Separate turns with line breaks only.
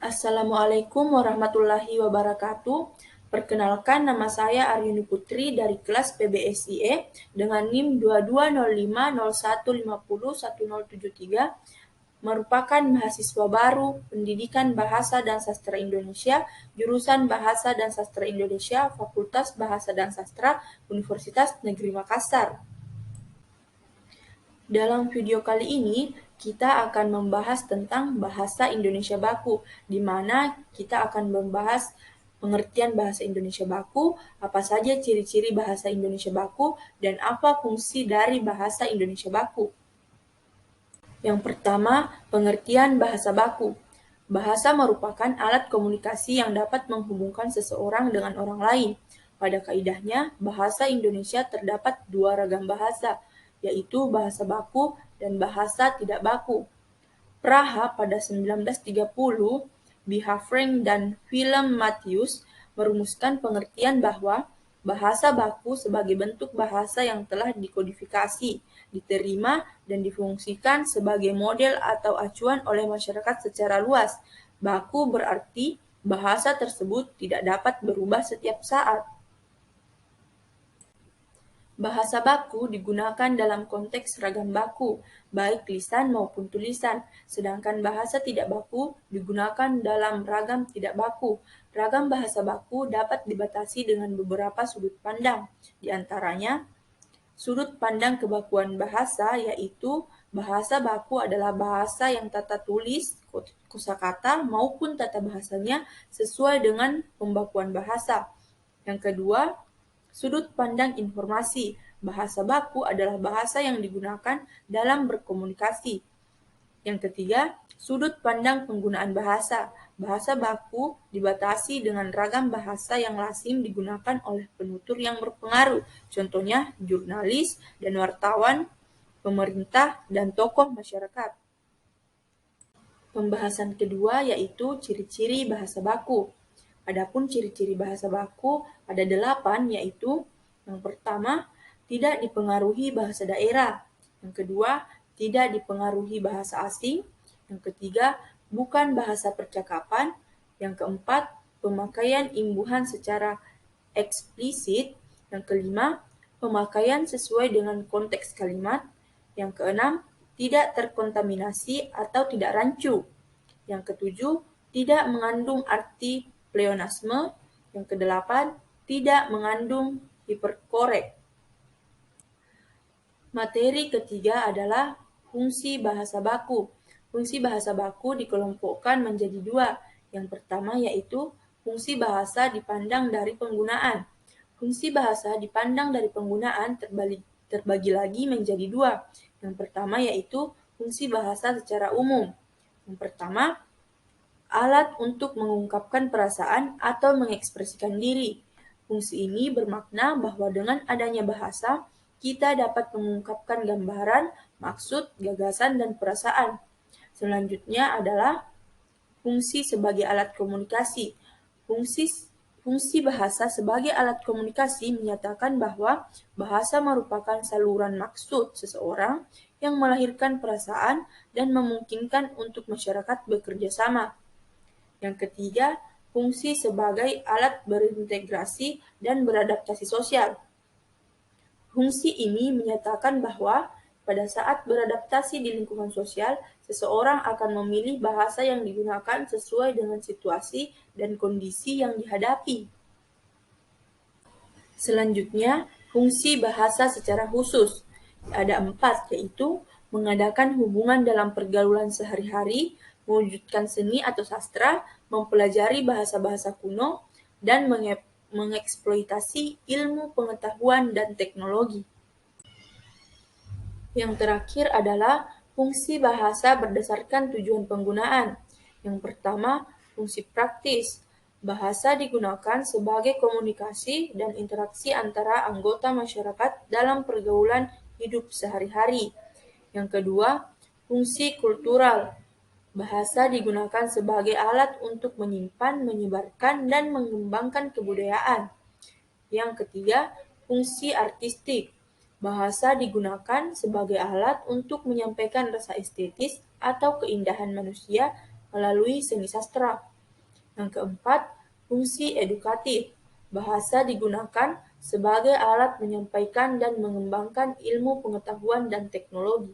Assalamualaikum warahmatullahi wabarakatuh. Perkenalkan, nama saya Aryuni Putri dari kelas PBSIE dengan NIM 220501501073, merupakan mahasiswa baru Pendidikan Bahasa dan Sastra Indonesia, jurusan Bahasa dan Sastra Indonesia, Fakultas Bahasa dan Sastra, Universitas Negeri Makassar. Dalam video kali ini, kita akan membahas tentang bahasa Indonesia baku, di mana kita akan membahas pengertian bahasa Indonesia baku, apa saja ciri-ciri bahasa Indonesia baku, dan apa fungsi dari bahasa Indonesia baku. Yang pertama, pengertian bahasa baku. Bahasa merupakan alat komunikasi yang dapat menghubungkan seseorang dengan orang lain. Pada kaidahnya, bahasa Indonesia terdapat dua ragam bahasa, yaitu bahasa baku dan bahasa tidak baku. Praha pada 1930, Bihafreng dan Willem Mathius merumuskan pengertian bahwa bahasa baku sebagai bentuk bahasa yang telah dikodifikasi, diterima, dan difungsikan sebagai model atau acuan oleh masyarakat secara luas. Baku berarti bahasa tersebut tidak dapat berubah setiap saat. Bahasa baku digunakan dalam konteks ragam baku, baik lisan maupun tulisan, sedangkan bahasa tidak baku digunakan dalam ragam tidak baku. Ragam bahasa baku dapat dibatasi dengan beberapa sudut pandang, di antaranya sudut pandang kebakuan bahasa, yaitu bahasa baku adalah bahasa yang tata tulis, kosakata maupun tata bahasanya sesuai dengan pembakuan bahasa. Yang kedua, sudut pandang informasi. Bahasa baku adalah bahasa yang digunakan dalam berkomunikasi. Yang ketiga, sudut pandang penggunaan bahasa. Bahasa baku dibatasi dengan ragam bahasa yang lazim digunakan oleh penutur yang berpengaruh, contohnya jurnalis dan wartawan, pemerintah, dan tokoh masyarakat. Pembahasan kedua yaitu ciri-ciri bahasa baku. Adapun ciri-ciri bahasa baku ada 8, yaitu yang pertama, tidak dipengaruhi bahasa daerah. Yang kedua, tidak dipengaruhi bahasa asing. Yang ketiga, bukan bahasa percakapan. Yang keempat, pemakaian imbuhan secara eksplisit. Yang kelima, pemakaian sesuai dengan konteks kalimat. Yang keenam, tidak terkontaminasi atau tidak rancu. Yang ketujuh, tidak mengandung arti pleonasme. Yang kedelapan, tidak mengandung hiperkorek. Materi ketiga adalah fungsi bahasa baku. Fungsi bahasa baku dikelompokkan menjadi 2. Yang pertama yaitu fungsi bahasa dipandang dari penggunaan. Fungsi bahasa dipandang dari penggunaan terbagi lagi menjadi 2. Yang pertama yaitu fungsi bahasa secara umum. Yang pertama, alat untuk mengungkapkan perasaan atau mengekspresikan diri. Fungsi ini bermakna bahwa dengan adanya bahasa, kita dapat mengungkapkan gambaran, maksud, gagasan, dan perasaan. Selanjutnya adalah fungsi sebagai alat komunikasi. Fungsi bahasa sebagai alat komunikasi menyatakan bahwa bahasa merupakan saluran maksud seseorang yang melahirkan perasaan dan memungkinkan untuk masyarakat bekerja sama. Yang ketiga, fungsi sebagai alat berintegrasi dan beradaptasi sosial. Fungsi ini menyatakan bahwa pada saat beradaptasi di lingkungan sosial, seseorang akan memilih bahasa yang digunakan sesuai dengan situasi dan kondisi yang dihadapi. Selanjutnya, fungsi bahasa secara khusus. Ada 4, yaitu mengadakan hubungan dalam pergaulan sehari-hari, mewujudkan seni atau sastra, mempelajari bahasa-bahasa kuno, dan mengeksploitasi ilmu pengetahuan dan teknologi. Yang terakhir adalah fungsi bahasa berdasarkan tujuan penggunaan. Yang pertama, fungsi praktis. Bahasa digunakan sebagai komunikasi dan interaksi antara anggota masyarakat dalam pergaulan hidup sehari-hari. Yang kedua, fungsi kultural. Bahasa digunakan sebagai alat untuk menyimpan, menyebarkan, dan mengembangkan kebudayaan. Yang ketiga, fungsi artistik. Bahasa digunakan sebagai alat untuk menyampaikan rasa estetis atau keindahan manusia melalui seni sastra. Yang keempat, fungsi edukatif. Bahasa digunakan sebagai alat menyampaikan dan mengembangkan ilmu pengetahuan dan teknologi.